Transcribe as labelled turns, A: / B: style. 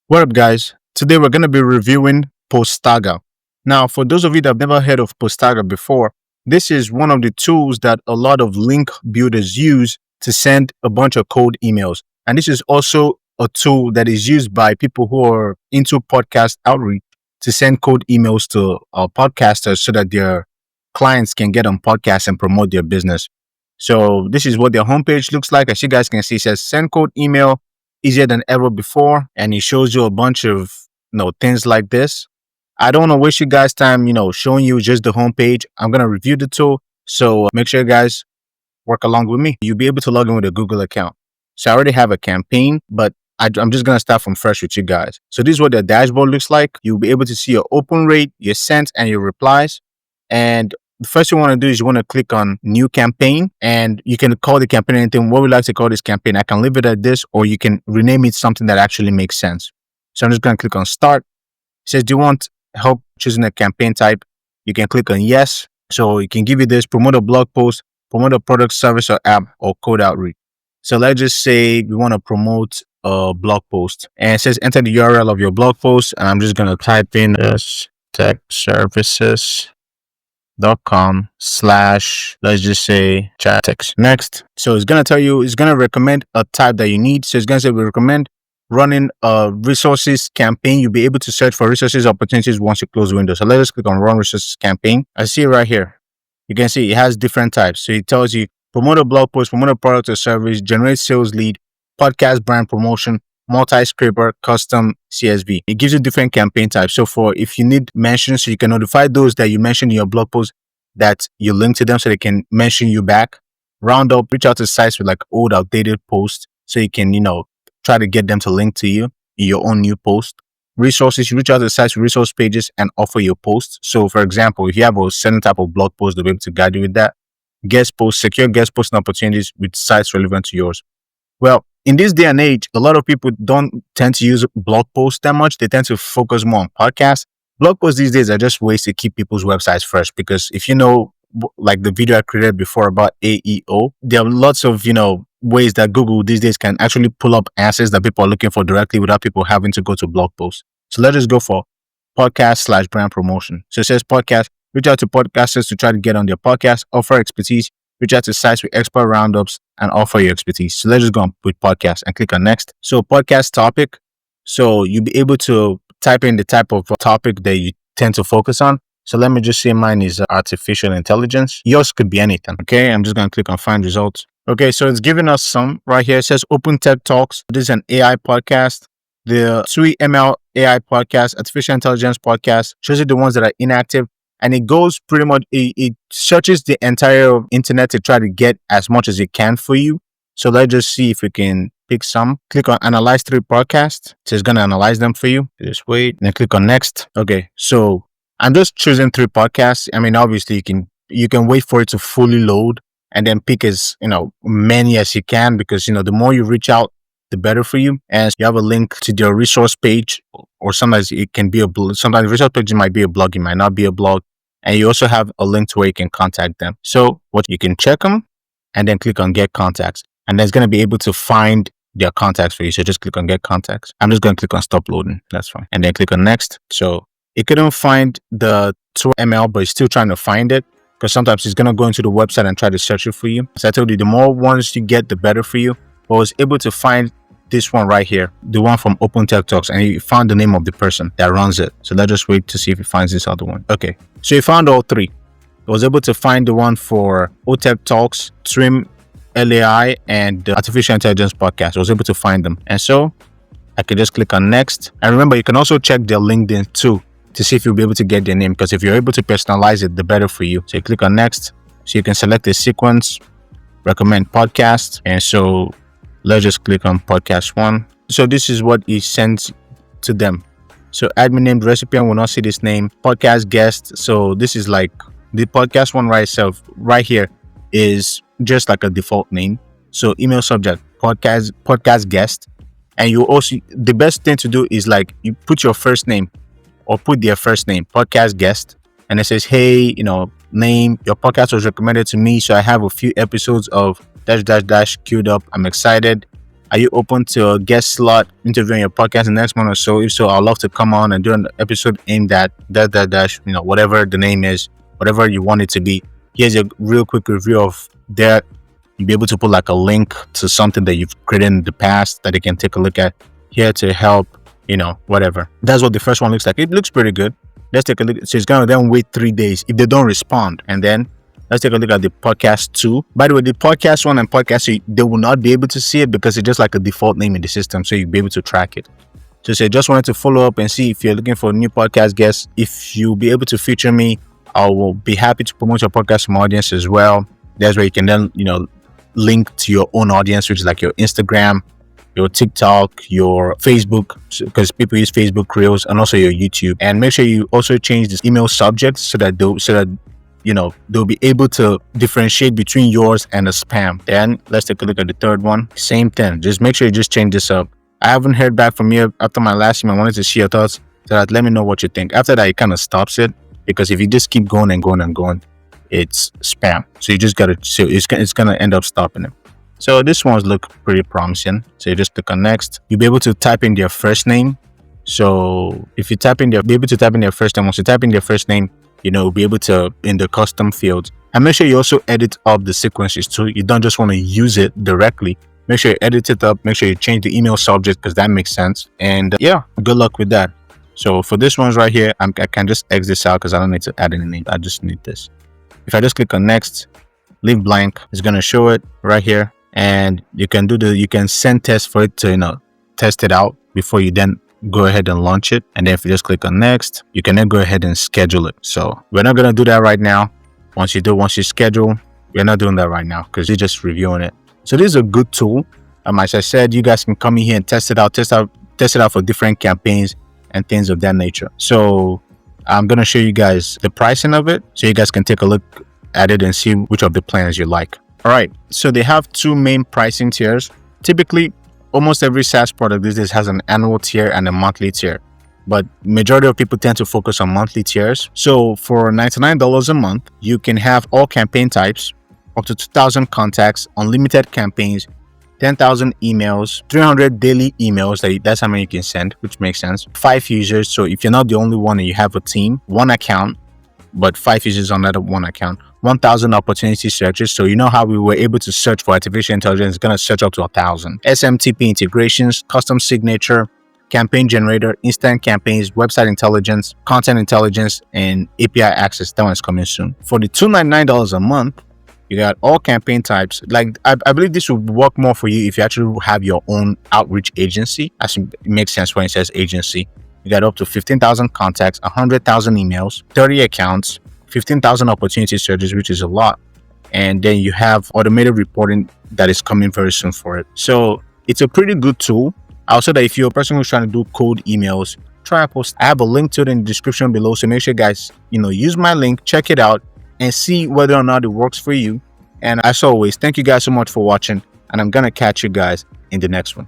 A: What up, guys? Today we're going to be reviewing Postaga. Now, for those of you that have never heard of Postaga before, this is one of the tools that a lot of link builders use to send a bunch of cold emails. And this is also a tool that is used by people who are into podcast outreach to send cold emails to podcasters so that their clients can get on podcasts and promote their business. So this is what their homepage looks like. As you guys can see, it says send cold email easier than ever before, and it shows you a bunch of things like this. I don't want to waste you guys time showing you just the homepage. I'm going to review the tool, so make sure you guys work along with me. You'll be able to log in with a Google account. So I already have a campaign, but I'm just going to start from fresh with you guys. So this is what the dashboard looks like. You'll be able to see your open rate, your sent, and your replies. And the first thing you want to do is you want to click on new campaign, and you can call the campaign anything. What we like to call this campaign, I can leave it at this, or you can rename it something that actually makes sense. So I'm just going to click on start. It says, do you want help choosing a campaign type? You can click on yes. So it can give you this: promote a blog post, promote a product, service, or app, or code outreach. So let's just say we want to promote a blog post, and it says enter the URL of your blog post. And I'm just going to type in techservices.com/ let's just say chat text. Next. So it's going to tell you, it's going to recommend a type that you need. So it's going to say we recommend running a resources campaign. You'll be able to search for resources opportunities once you close the window. So let's click on run resources campaign. I see it right here. You can see it has different types. So it tells you promote a blog post, promote a product or service, generate sales lead, podcast brand promotion, multi-scripper, custom CSV. It gives you different campaign types. So for if you need mentions, so you can notify those that you mentioned in your blog post that you link to them so they can mention you back. Roundup, reach out to sites with like old, outdated posts so you can, try to get them to link to you in your own new post. Resources, you reach out to sites with resource pages and offer your posts. So for example, if you have a certain type of blog post, they'll be able to guide you with that. Guest posts, secure guest posting opportunities with sites relevant to yours. Well, in this day and age, a lot of people don't tend to use blog posts that much. They tend to focus more on podcasts. Blog posts these days are just ways to keep people's websites fresh, because if you know, like the video I created before about AEO, there are lots of, ways that Google these days can actually pull up answers that people are looking for directly without people having to go to blog posts. So let's just go for podcast / brand promotion. So it says podcast, reach out to podcasters to try to get on their podcast, offer expertise, reach out to sites with expert roundups and offer your expertise. So let's just go on with podcast and click on next. So podcast topic. So you'll be able to type in the type of topic that you tend to focus on. So let me just say mine is artificial intelligence. Yours could be anything. Okay. I'm just going to click on find results. Okay. So it's giving us some right here. It says Open Tech Talks. This is an AI podcast. The Sui ML AI podcast, artificial intelligence podcast, shows you the ones that are inactive. And it goes pretty much, it searches the entire internet to try to get as much as it can for you. So let's just see if we can pick some. Click on Analyze 3 podcasts. So it's going to analyze them for you. Just wait. Then click on Next. Okay. So I'm just choosing 3 podcasts. I mean, obviously you can wait for it to fully load and then pick as, many as you can, because, the more you reach out, the better for you. And you have a link to their resource page, or sometimes it can be sometimes the resource page might be a blog, it might not be a blog. And you also have a link to where you can contact them. So what you can check them and then click on get contacts. And that's going to be able to find their contacts for you. So just click on get contacts. I'm just going to click on stop loading. That's fine. And then click on next. So it couldn't find the 2ML, but it's still trying to find it, because sometimes it's going to go into the website and try to search it for you. So I told you, the more ones you get, the better for you. But I was able to find this one right here, the one from Open Tech Talks, and he found the name of the person that runs it. So let's just wait to see if he finds this other one. Okay, so he found all 3. I was able to find the one for OTech Talks, Trim LAI, and the Artificial Intelligence Podcast. I was able to find them. And so I could just click on next. And remember, you can also check their LinkedIn too to see if you'll be able to get their name, because if you're able to personalize it, the better for you. So you click on next. So you can select a sequence, recommend podcast. And so let's just click on podcast 1. So this is what he sends to them. So admin name, the recipient will not see this name. Podcast guest. So this is like the podcast one right here is just like a default name. So email subject, podcast guest. And you also, the best thing to do is like you put your first name or put their first name, podcast guest. And it says, hey, name, your podcast was recommended to me. So I have a few episodes of -- queued up. I'm excited. Are you open to a guest slot interviewing your podcast the next month or so? If so, I'd love to come on and do an episode aimed at dash, whatever the name is, whatever you want it to be. Here's a real quick review of that. You'll be able to put like a link to something that you've created in the past that they can take a look at here to help, whatever. That's what the first one looks like. It looks pretty good. Let's take a look. So it's going to then wait 3 days if they don't respond. And then let's take a look at the podcast 2. By the way, the podcast 1 and podcast 2, they will not be able to see it because it's just like a default name in the system. So you'll be able to track it. So say just wanted to follow up and see if you're looking for a new podcast guest. If you'll be able to feature me, I will be happy to promote your podcast to my audience as well. That's where you can then, link to your own audience, which is like your Instagram, your TikTok, your Facebook, because people use Facebook Reels, and also your YouTube. And make sure you also change this email subject so that they'll be able to differentiate between yours and a spam. Then let's take a look at the third one. Same thing. Just make sure you just change this up. I haven't heard back from you after my last email. I wanted to see your thoughts. So that let me know what you think. After that, it kind of stops it, because if you just keep going and going and going, it's spam. So you just gotta. So it's gonna end up stopping it. So this one's look pretty promising. So you just click on next. You'll be able to type in their first name. So if you type in be able to type in their first name. Once you type in their first name, you'll be able to in the custom fields. And make sure you also edit up the sequences too. You don't just want to use it directly. Make sure you edit it up. Make sure you change the email subject, because that makes sense. And yeah, good luck with that. So for this one's right here, I can just X this out because I don't need to add any name. I just need this. If I just click on next, leave blank, it's going to show it right here. And you can send test for it to, test it out before you then go ahead and launch it. And then if you just click on next, you can then go ahead and schedule it. So we're not going to do that right now. Once you schedule, we're not doing that right now because you're just reviewing it. So this is a good tool. As I said, you guys can come in here and test it out for different campaigns and things of that nature. So I'm going to show you guys the pricing of it so you guys can take a look at it and see which of the plans you like. All right. So they have two main pricing tiers. Typically, almost every SaaS product these days has an annual tier and a monthly tier, but majority of people tend to focus on monthly tiers. So for $99 a month, you can have all campaign types, up to 2,000 contacts, unlimited campaigns, 10,000 emails, 300 daily emails. That's how many you can send, which makes sense. 5 users. So if you're not the only one and you have a team, 1 account, but 5 users on that 1 account. 1,000 opportunity searches. So you know how we were able to search for artificial intelligence, it's going to search up to 1,000. SMTP integrations, custom signature, campaign generator, instant campaigns, website intelligence, content intelligence, and API access. That one's coming soon. For the $299 a month, you got all campaign types. Like I believe this would work more for you if you actually have your own outreach agency. I think it makes sense when it says agency. You got up to 15,000 contacts, 100,000 emails, 30 accounts, 15,000 opportunity searches, which is a lot. And then you have automated reporting that is coming very soon for it. So it's a pretty good tool. Also, that if you're a person who's trying to do cold emails, try a post. I have a link to it in the description below. So make sure guys, use my link, check it out, and see whether or not it works for you. And as always, thank you guys so much for watching, and I'm gonna catch you guys in the next one.